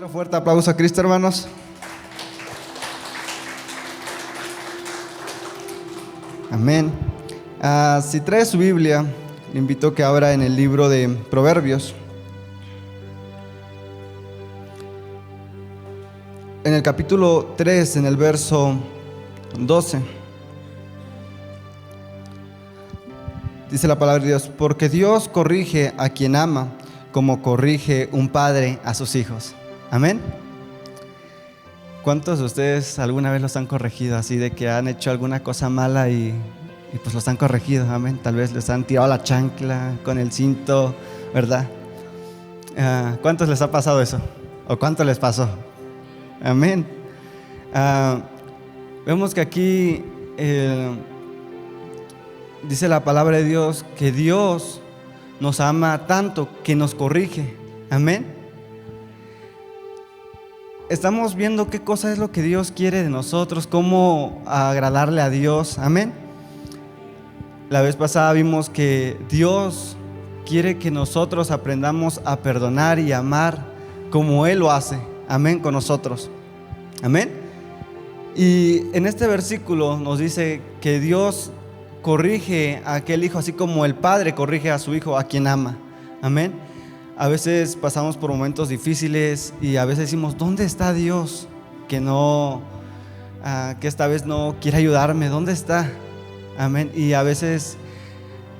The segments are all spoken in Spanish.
Otro fuerte aplauso a Cristo, hermanos. Amén. Si trae su Biblia, le invito a que abra en el libro de Proverbios. En el capítulo 3, en el verso 12. Dice la palabra de Dios: porque Dios corrige a quien ama, como corrige un padre a sus hijos. Amén. ¿Cuántos de ustedes alguna vez los han corregido así, de que han hecho alguna cosa mala y pues los han corregido? Amén. Tal vez les han tirado la chancla con el cinto, ¿verdad? ¿Cuántos les ha pasado eso? ¿O cuánto les pasó? Amén. Vemos que aquí dice la palabra de Dios que Dios nos ama tanto que nos corrige. Amén. Estamos viendo qué cosa es lo que Dios quiere de nosotros, cómo agradarle a Dios. Amén. La vez pasada vimos que Dios quiere que nosotros aprendamos a perdonar y amar como Él lo hace. Amén, con nosotros. Amén. Y en este versículo nos dice que Dios corrige a aquel hijo, así como el padre corrige a su hijo, a quien ama. Amén. A veces pasamos por momentos difíciles y a veces decimos: ¿dónde está Dios? Que esta vez no quiere ayudarme. ¿Dónde está? Amén. Y a veces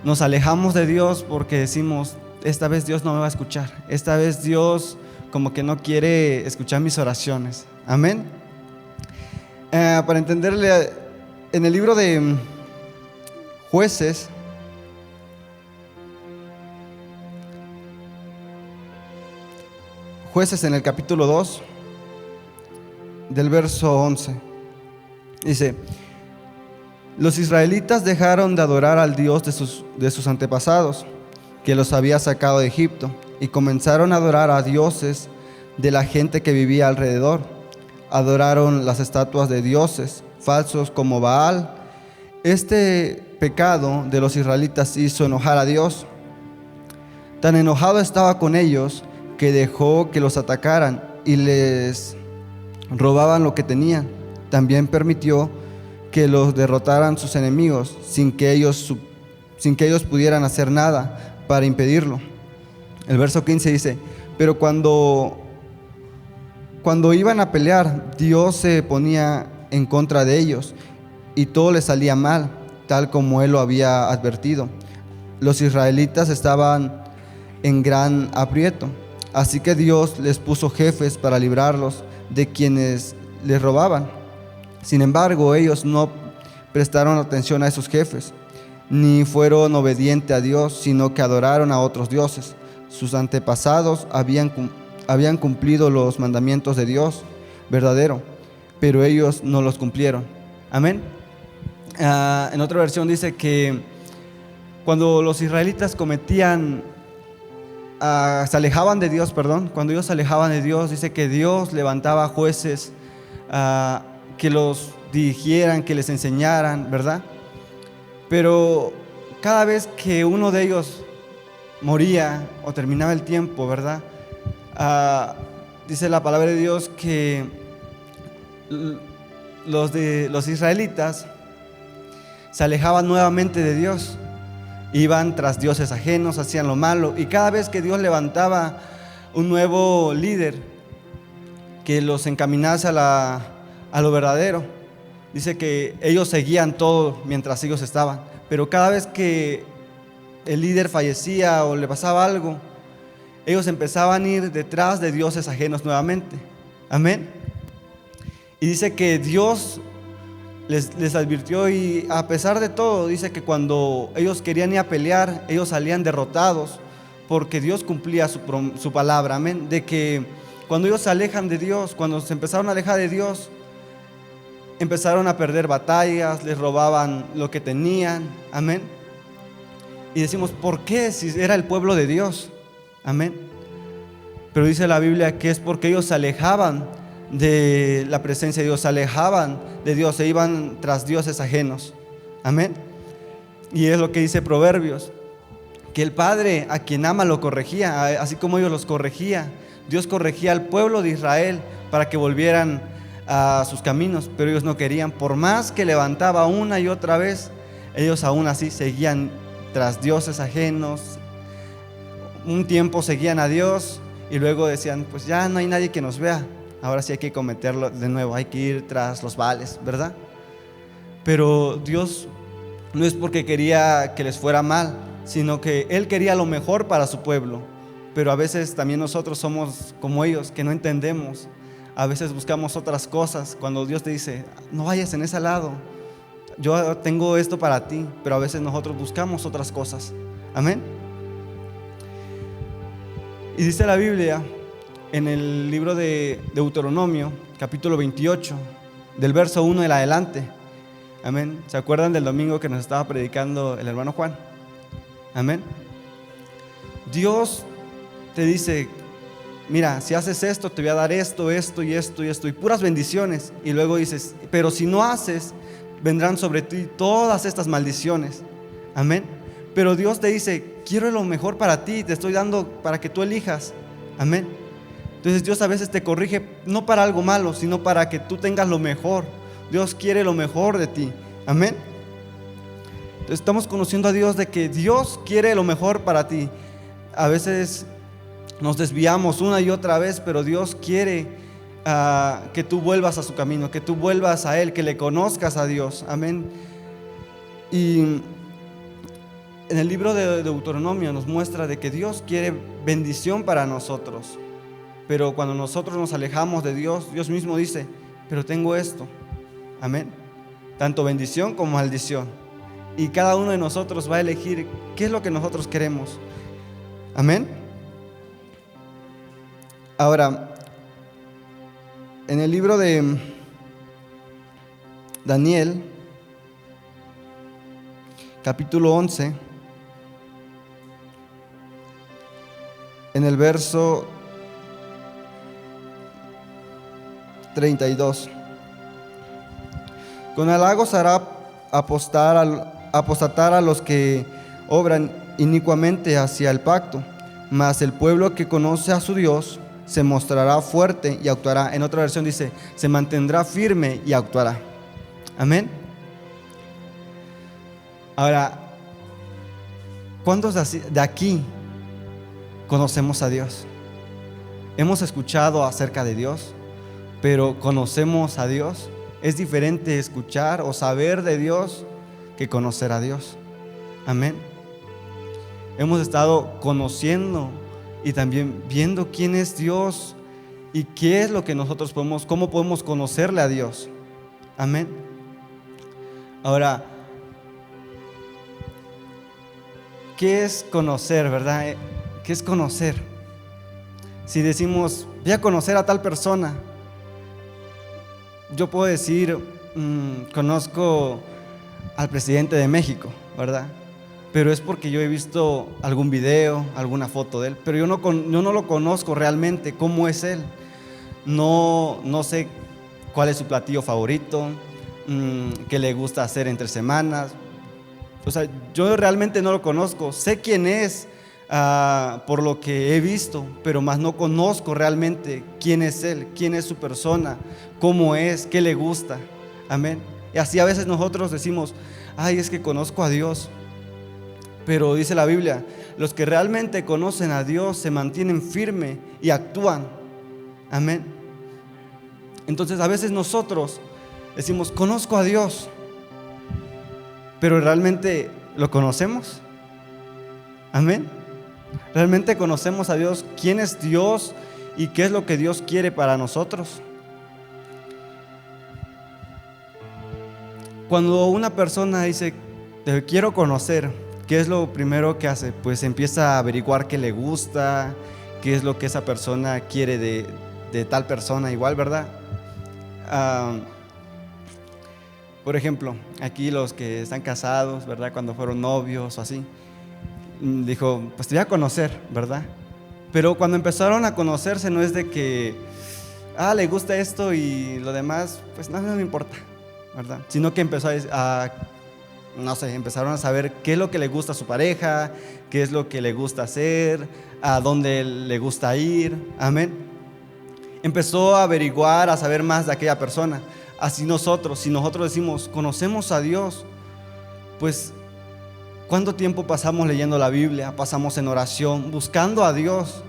nos alejamos de Dios porque decimos: esta vez Dios no me va a escuchar. Esta vez Dios como que no quiere escuchar mis oraciones. Amén. Para entenderle, en el libro de Jueces, en el capítulo 2, del verso 11, dice: los israelitas dejaron de adorar al Dios de sus antepasados, que los había sacado de Egipto, y comenzaron a adorar a dioses de la gente que vivía alrededor. Adoraron las estatuas de dioses falsos como Baal. Este pecado de los israelitas hizo enojar a Dios. Tan enojado estaba con ellos que dejó que los atacaran y les robaban lo que tenían. También permitió que los derrotaran sus enemigos sin que ellos pudieran hacer nada para impedirlo. El verso 15 dice: pero cuando iban a pelear, Dios se ponía en contra de ellos y todo les salía mal, tal como Él lo había advertido. Los israelitas estaban en gran aprieto, así que Dios les puso jefes para librarlos de quienes les robaban. Sin embargo, ellos no prestaron atención a esos jefes, ni fueron obedientes a Dios, sino que adoraron a otros dioses. Sus antepasados habían cumplido los mandamientos de Dios verdadero, pero ellos no los cumplieron. Amén. En otra versión dice que cuando los israelitas se alejaban de Dios, cuando ellos se alejaban de Dios, dice que Dios levantaba jueces que los dirigieran, que les enseñaran, ¿verdad? Pero cada vez que uno de ellos moría o terminaba el tiempo, ¿verdad? Dice la palabra de Dios que los israelitas se alejaban nuevamente de Dios, iban tras dioses ajenos, hacían lo malo, y cada vez que Dios levantaba un nuevo líder que los encaminase a lo verdadero, dice que ellos seguían todo mientras ellos estaban, pero cada vez que el líder fallecía o le pasaba algo, ellos empezaban a ir detrás de dioses ajenos nuevamente. Amén. Y dice que Dios les advirtió, y a pesar de todo, dice que cuando ellos querían ir a pelear, ellos salían derrotados, porque Dios cumplía su palabra. Amén. De que cuando ellos se alejan de Dios, cuando se empezaron a alejar de Dios, empezaron a perder batallas, les robaban lo que tenían. Amén. Y decimos: ¿por qué? Si era el pueblo de Dios. Amén. Pero dice la Biblia que es porque ellos se alejaban de la presencia de Dios, se alejaban de Dios, se iban tras dioses ajenos. Amén. Y es lo que dice Proverbios, que el padre a quien ama lo corregía, así como ellos los corregía, Dios corregía al pueblo de Israel para que volvieran a sus caminos, pero ellos no querían. Por más que levantaba una y otra vez, ellos aún así seguían tras dioses ajenos. Un tiempo seguían a Dios y luego decían, pues ya no hay nadie que nos vea, ahora sí hay que cometerlo de nuevo, hay que ir tras los Baales, ¿verdad? Pero Dios no es porque quería que les fuera mal, sino que Él quería lo mejor para su pueblo. Pero a veces también nosotros somos como ellos, que no entendemos. A veces buscamos otras cosas. Cuando Dios te dice, no vayas en ese lado, yo tengo esto para ti, pero a veces nosotros buscamos otras cosas. Amén. Y dice la Biblia en el libro de Deuteronomio, capítulo 28, del verso 1 en adelante. Amén. ¿Se acuerdan del domingo que nos estaba predicando el hermano Juan? Amén. Dios te dice, mira, si haces esto, te voy a dar esto, esto y esto y esto, y puras bendiciones. Y luego dices, pero si no haces, vendrán sobre ti todas estas maldiciones. Amén. Pero Dios te dice, quiero lo mejor para ti, te estoy dando para que tú elijas. Amén. Entonces Dios a veces te corrige no para algo malo, sino para que tú tengas lo mejor. Dios quiere lo mejor de ti. Amén. Entonces estamos conociendo a Dios, de que Dios quiere lo mejor para ti. A veces nos desviamos una y otra vez, pero Dios quiere que tú vuelvas a su camino, que tú vuelvas a Él, que le conozcas a Dios. Amén. Y en el libro de Deuteronomio nos muestra de que Dios quiere bendición para nosotros. Pero cuando nosotros nos alejamos de Dios, Dios mismo dice, pero tengo esto. Amén. Tanto bendición como maldición. Y cada uno de nosotros va a elegir qué es lo que nosotros queremos. Amén. Ahora, en el libro de Daniel, capítulo 11, en el verso 32. Con halagos hará apostatar a los que obran inicuamente hacia el pacto, mas el pueblo que conoce a su Dios se mostrará fuerte y actuará. En otra versión dice, se mantendrá firme y actuará. Amén. Ahora, ¿cuántos de aquí conocemos a Dios? Hemos escuchado acerca de Dios, pero ¿conocemos a Dios? Es diferente escuchar o saber de Dios que conocer a Dios. Amén. Hemos estado conociendo y también viendo quién es Dios y qué es lo que nosotros cómo podemos conocerle a Dios. Amén. Ahora, ¿qué es conocer, verdad? ¿Qué es conocer? Si decimos, voy a conocer a tal persona, yo puedo decir, conozco al presidente de México, ¿verdad? Pero es porque yo he visto algún video, alguna foto de él, pero yo no lo conozco realmente, cómo es él. No sé cuál es su platillo favorito, qué le gusta hacer entre semanas. O sea, yo realmente no lo conozco. Sé quién es por lo que he visto, pero más no conozco realmente quién es él, quién es su persona, cómo es, qué le gusta. Amén. Y así a veces nosotros decimos, ay, es que conozco a Dios. Pero dice la Biblia, los que realmente conocen a Dios se mantienen firmes y actúan. Amén. Entonces a veces nosotros decimos, conozco a Dios, pero ¿realmente lo conocemos? Amén. ¿Realmente conocemos a Dios? ¿Quién es Dios y qué es lo que Dios quiere para nosotros? Cuando una persona dice, te quiero conocer, ¿qué es lo primero que hace? Pues empieza a averiguar qué le gusta, qué es lo que esa persona quiere de tal persona igual, ¿verdad? Por ejemplo, aquí los que están casados, ¿verdad? Cuando fueron novios o así, dijo, pues te voy a conocer, ¿verdad? Pero cuando empezaron a conocerse no es de que, le gusta esto y lo demás, pues no me importa, ¿verdad? Sino que empezaron a saber qué es lo que le gusta a su pareja, qué es lo que le gusta hacer, a dónde le gusta ir. Amén. empezó a averiguar, a saber más de aquella persona. Así nosotros, si nosotros decimos, conocemos a Dios, pues ¿cuánto tiempo pasamos leyendo la Biblia? Pasamos en oración, buscando a Dios.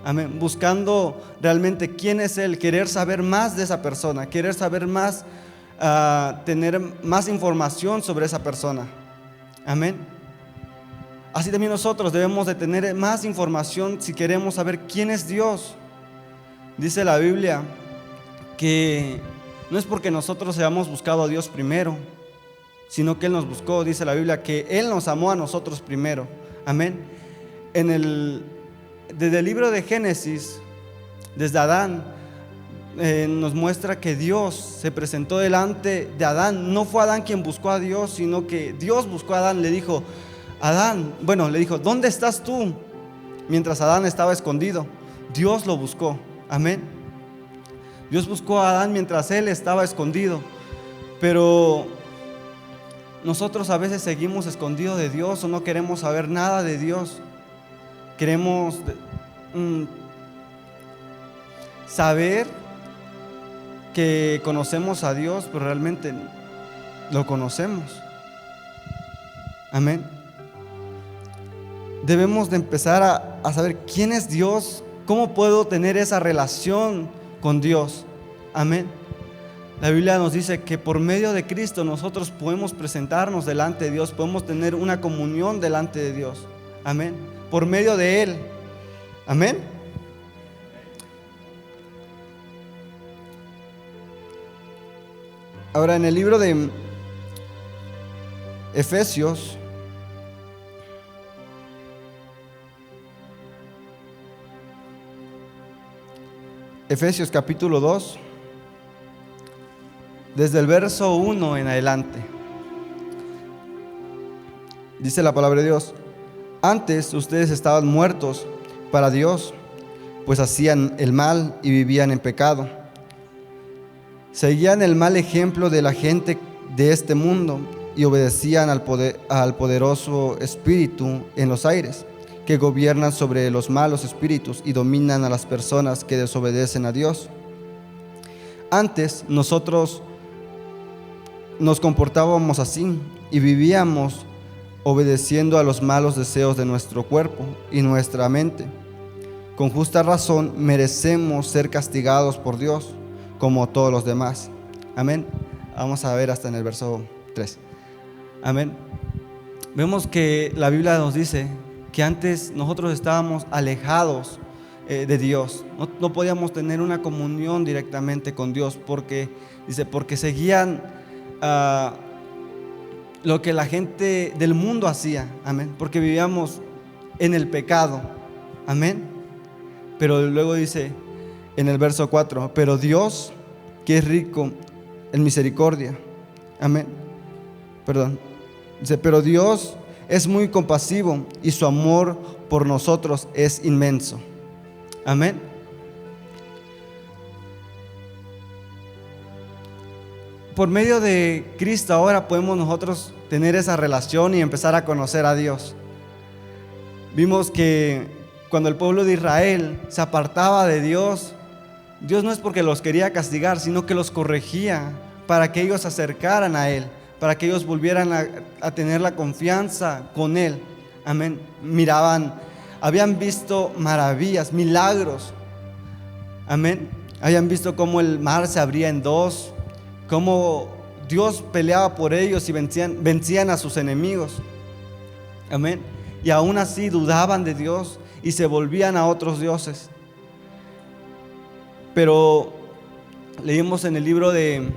Amén. Buscando realmente quién es Él, querer saber más de esa persona, querer saber más, tener más información sobre esa persona. Amén. Así también nosotros debemos de tener más información si queremos saber quién es Dios. Dice la Biblia que no es porque nosotros hayamos buscado a Dios primero, sino que Él nos buscó. Dice la Biblia que Él nos amó a nosotros primero. Amén. Desde el libro de Génesis, desde Adán, nos muestra que Dios se presentó delante de Adán. No fue Adán quien buscó a Dios, sino que Dios buscó a Adán. Le dijo, ¿dónde estás tú? Mientras Adán estaba escondido, Dios lo buscó. Amén. Dios buscó a Adán mientras él estaba escondido. Pero nosotros a veces seguimos escondidos de Dios o no queremos saber nada de Dios. Queremos saber que conocemos a Dios, pero realmente lo conocemos. Amén. Debemos de empezar a saber quién es Dios, cómo puedo tener esa relación con Dios. Amén. La Biblia nos dice que por medio de Cristo nosotros podemos presentarnos delante de Dios, podemos tener una comunión delante de Dios. Amén. Por medio de Él. Amén. Ahora en el libro de Efesios, capítulo 2, desde el verso 1 en adelante, dice la palabra de Dios: antes ustedes estaban muertos para Dios, pues hacían el mal y vivían en pecado. Seguían el mal ejemplo de la gente de este mundo y obedecían al poderoso espíritu en los aires, que gobiernan sobre los malos espíritus y dominan a las personas que desobedecen a Dios. Antes nosotros nos comportábamos así y vivíamos obedeciendo a los malos deseos de nuestro cuerpo y nuestra mente. Con justa razón merecemos ser castigados por Dios como todos los demás. Amén. Vamos a ver hasta en el verso 3. Amén. Vemos que la Biblia nos dice que antes nosotros estábamos alejados de Dios. No podíamos tener una comunión directamente con Dios porque seguían lo que la gente del mundo hacía. Amén. Porque vivíamos en el pecado. Amén. Pero luego dice en el verso 4, pero Dios, que es rico en misericordia. Amén. Dice, pero Dios es muy compasivo y su amor por nosotros es inmenso. Amén. Por medio de Cristo ahora podemos nosotros tener esa relación y empezar a conocer a Dios. Vimos que cuando el pueblo de Israel se apartaba de Dios, Dios no es porque los quería castigar, sino que los corregía para que ellos se acercaran a Él, para que ellos volvieran a tener la confianza con Él. Amén. Habían visto maravillas, milagros. Amén. Habían visto cómo el mar se abría en dos, cómo Dios peleaba por ellos y vencían a sus enemigos. Amén. Y aún así dudaban de Dios y se volvían a otros dioses. Pero leímos en el libro de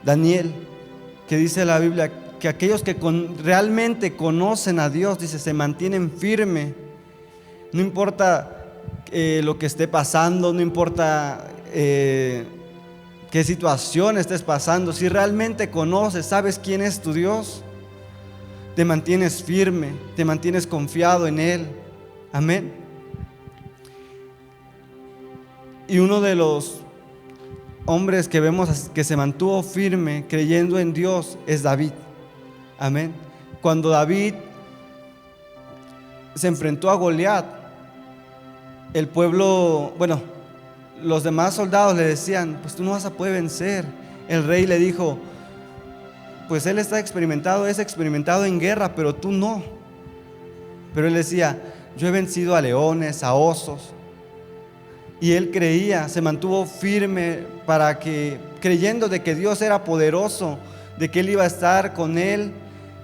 Daniel que dice la Biblia que aquellos que realmente conocen a Dios, dice, se mantienen firmes. No importa lo que esté pasando, no importa qué situación estés pasando, si realmente conoces, sabes quién es tu Dios, te mantienes firme, te mantienes confiado en Él. Amén. Y uno de los hombres que vemos que se mantuvo firme creyendo en Dios es David. Amén. Cuando David se enfrentó a Goliat, el pueblo, los demás soldados le decían, pues tú no vas a poder vencer. El rey le dijo, pues él está experimentado, es experimentado en guerra, pero tú no. Pero él decía, yo he vencido a leones, a osos. Y él creía, se mantuvo firme creyendo de que Dios era poderoso, de que él iba a estar con él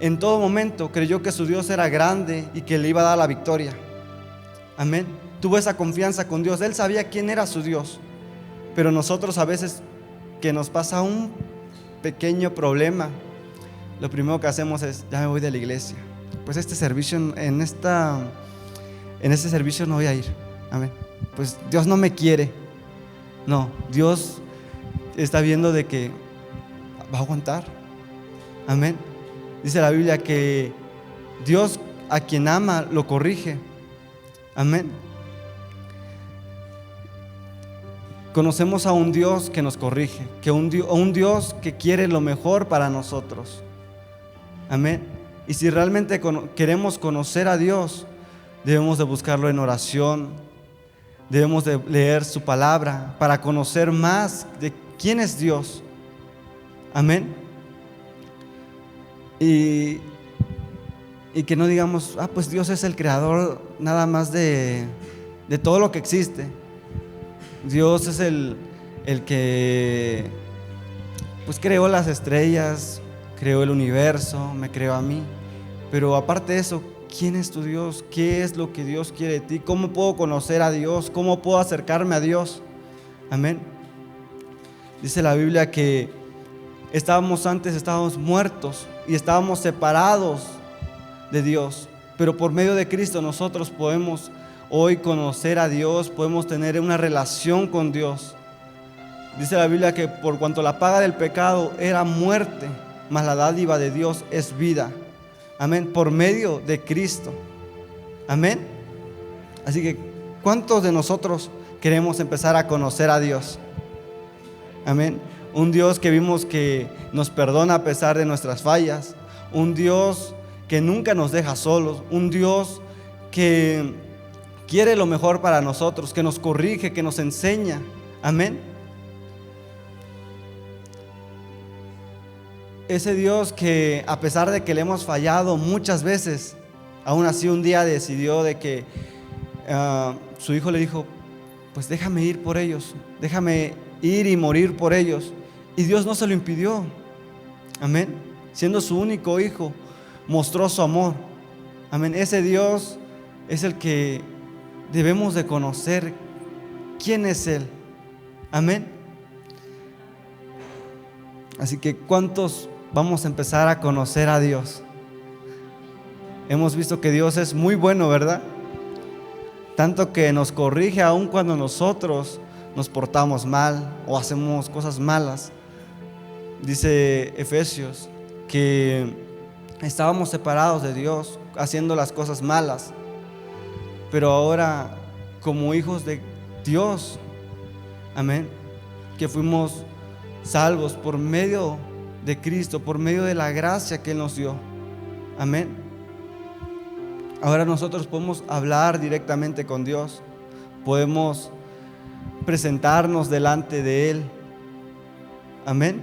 en todo momento. Creyó que su Dios era grande y que le iba a dar la victoria. Amén. Tuvo esa confianza con Dios. Él sabía quién era su Dios. Pero nosotros a veces que nos pasa un pequeño problema, lo primero que hacemos es, ya me voy de la iglesia. Pues este servicio, en este servicio no voy a ir. Amén. Pues Dios no me quiere. No, Dios está viendo de que va a aguantar. Amén. Dice la Biblia que Dios a quien ama lo corrige. Amén. Conocemos a un Dios que nos corrige, un Dios que quiere lo mejor para nosotros. Amén. Y si realmente queremos conocer a Dios, debemos de buscarlo en oración, debemos de leer su palabra para conocer más de quién es Dios. Amén. Y que no digamos, pues Dios es el creador nada más de todo lo que existe. Dios es el que pues creó las estrellas, creó el universo, me creó a mí. Pero aparte de eso, ¿quién es tu Dios? ¿Qué es lo que Dios quiere de ti? ¿Cómo puedo conocer a Dios? ¿Cómo puedo acercarme a Dios? Amén. Dice la Biblia que estábamos muertos y estábamos separados de Dios, pero por medio de Cristo nosotros podemos hoy conocer a Dios, podemos tener una relación con Dios. Dice la Biblia que por cuanto la paga del pecado era muerte, mas la dádiva de Dios es vida. Amén, por medio de Cristo. Amén. Así que, ¿cuántos de nosotros queremos empezar a conocer a Dios? Amén. Un Dios que vimos que nos perdona a pesar de nuestras fallas. Un Dios que nunca nos deja solos. Un Dios que quiere lo mejor para nosotros, que nos corrige, que nos enseña. Amén. Ese Dios que a pesar de que le hemos fallado muchas veces, aún así un día decidió de que su hijo le dijo, pues déjame ir por ellos, déjame ir y morir por ellos. Y Dios no se lo impidió. Amén. Siendo su único hijo, mostró su amor. Amén. Ese Dios es el que debemos de conocer quién es Él. Amén. Así que ¿cuántos vamos a empezar a conocer a Dios? Hemos visto que Dios es muy bueno, ¿verdad? Tanto que nos corrige aun cuando nosotros nos portamos mal o hacemos cosas malas. Dice Efesios que estábamos separados de Dios, haciendo las cosas malas, pero ahora como hijos de Dios, amén, que fuimos salvos por medio de Cristo, por medio de la gracia que Él nos dio. Amén. Ahora nosotros podemos hablar directamente con Dios, podemos presentarnos delante de Él. Amén.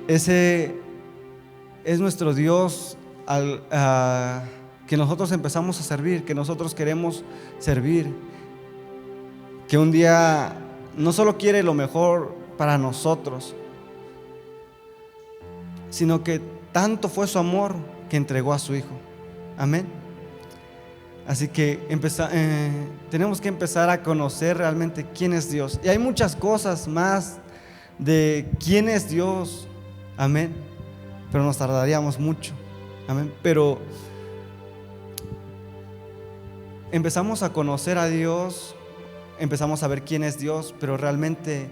Ese es nuestro Dios que nosotros empezamos a servir, que nosotros queremos servir, que un día no solo quiere lo mejor para nosotros, sino que tanto fue su amor que entregó a su Hijo. Amén. Así que tenemos que empezar a conocer realmente quién es Dios. Y hay muchas cosas más de quién es Dios. Amén. Pero nos tardaríamos mucho. Amén. Pero empezamos a conocer a Dios, empezamos a ver quién es Dios, pero realmente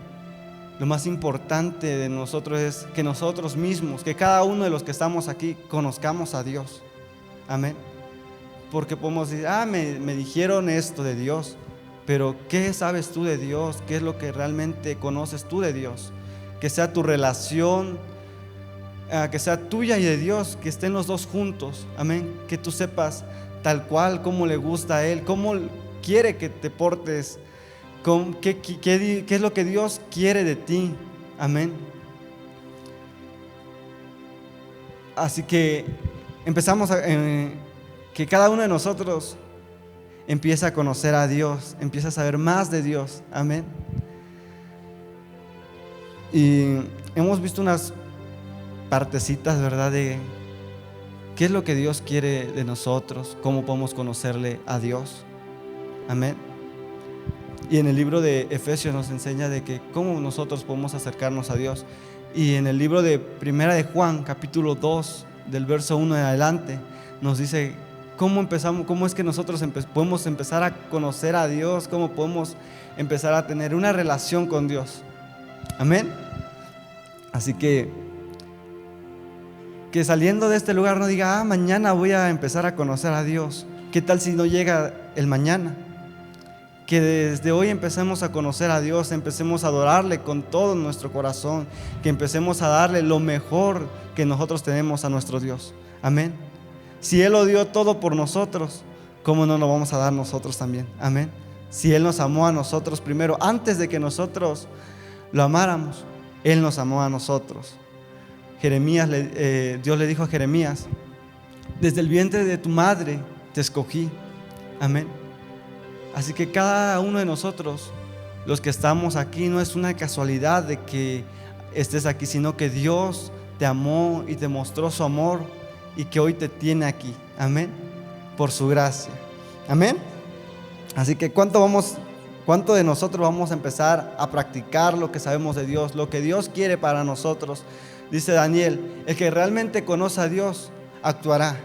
lo más importante de nosotros es que nosotros mismos, que cada uno de los que estamos aquí, conozcamos a Dios. Amén. Porque podemos decir, me dijeron esto de Dios, pero ¿qué sabes tú de Dios? ¿Qué es lo que realmente conoces tú de Dios? Que sea tu relación, que sea tuya y de Dios, que estén los dos juntos. Amén. Que tú sepas tal cual, cómo le gusta a Él, cómo quiere que te portes, ¿Qué es lo que Dios quiere de ti? Amén. Así que empezamos que cada uno de nosotros empieza a conocer a Dios, empieza a saber más de Dios. Amén. Y hemos visto unas partecitas, ¿verdad? De qué es lo que Dios quiere de nosotros, cómo podemos conocerle a Dios. Amén. Y en el libro de Efesios nos enseña de que cómo nosotros podemos acercarnos a Dios. Y en el libro de Primera de Juan, capítulo 2, del verso 1 en adelante, nos dice cómo es que nosotros podemos empezar a conocer a Dios, cómo podemos empezar a tener una relación con Dios. Amén. Así que saliendo de este lugar no diga, mañana voy a empezar a conocer a Dios. ¿Qué tal si no llega el mañana? Que desde hoy empecemos a conocer a Dios, empecemos a adorarle con todo nuestro corazón, que empecemos a darle lo mejor que nosotros tenemos a nuestro Dios. Amén. Si Él lo dio todo por nosotros, ¿cómo no lo vamos a dar nosotros también? Amén. Si Él nos amó a nosotros primero, antes de que nosotros lo amáramos, Él nos amó a nosotros. Dios le dijo a Jeremías, desde el vientre de tu madre te escogí. Amén. Así que cada uno de nosotros, los que estamos aquí, no es una casualidad de que estés aquí, sino que Dios te amó y te mostró su amor y que hoy te tiene aquí. Amén. Por su gracia. Amén. Así que ¿cuánto de nosotros vamos a empezar a practicar lo que sabemos de Dios, lo que Dios quiere para nosotros? Dice Daniel, el que realmente conoce a Dios actuará.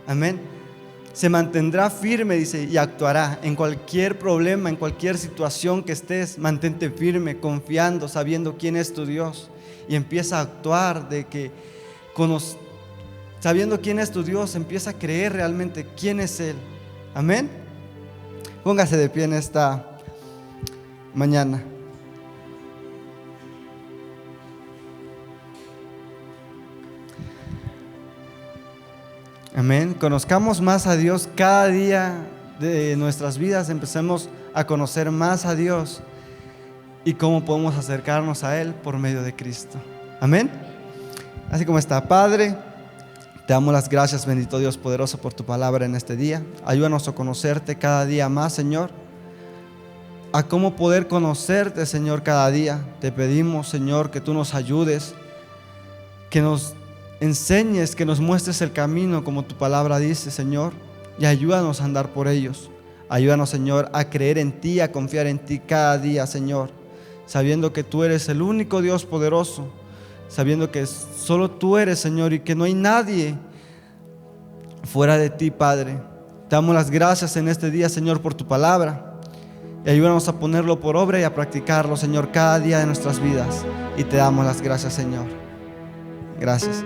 Amén. Se mantendrá firme, dice, y actuará en cualquier problema, en cualquier situación que estés. Mantente firme, confiando, sabiendo quién es tu Dios, y empieza a actuar sabiendo quién es tu Dios, empieza a creer realmente quién es Él. Amén. Póngase de pie en esta mañana. Amén. Conozcamos más a Dios cada día de nuestras vidas. Empecemos a conocer más a Dios y cómo podemos acercarnos a Él por medio de Cristo. Amén. Así como está, Padre, te damos las gracias, bendito Dios poderoso, por tu palabra en este día. Ayúdanos a conocerte cada día más, Señor. A cómo poder conocerte, Señor, cada día. Te pedimos, Señor, que tú nos ayudes, que nos enseñes, que nos muestres el camino como tu palabra dice, Señor, y ayúdanos a andar por ellos. Ayúdanos, Señor, a creer en ti, a confiar en ti cada día, Señor, sabiendo que tú eres el único Dios poderoso, sabiendo que solo tú eres, Señor, y que no hay nadie fuera de ti, Padre. Te damos las gracias en este día, Señor, por tu palabra, y ayúdanos a ponerlo por obra y a practicarlo, Señor, cada día de nuestras vidas. Y te damos las gracias, Señor. Gracias.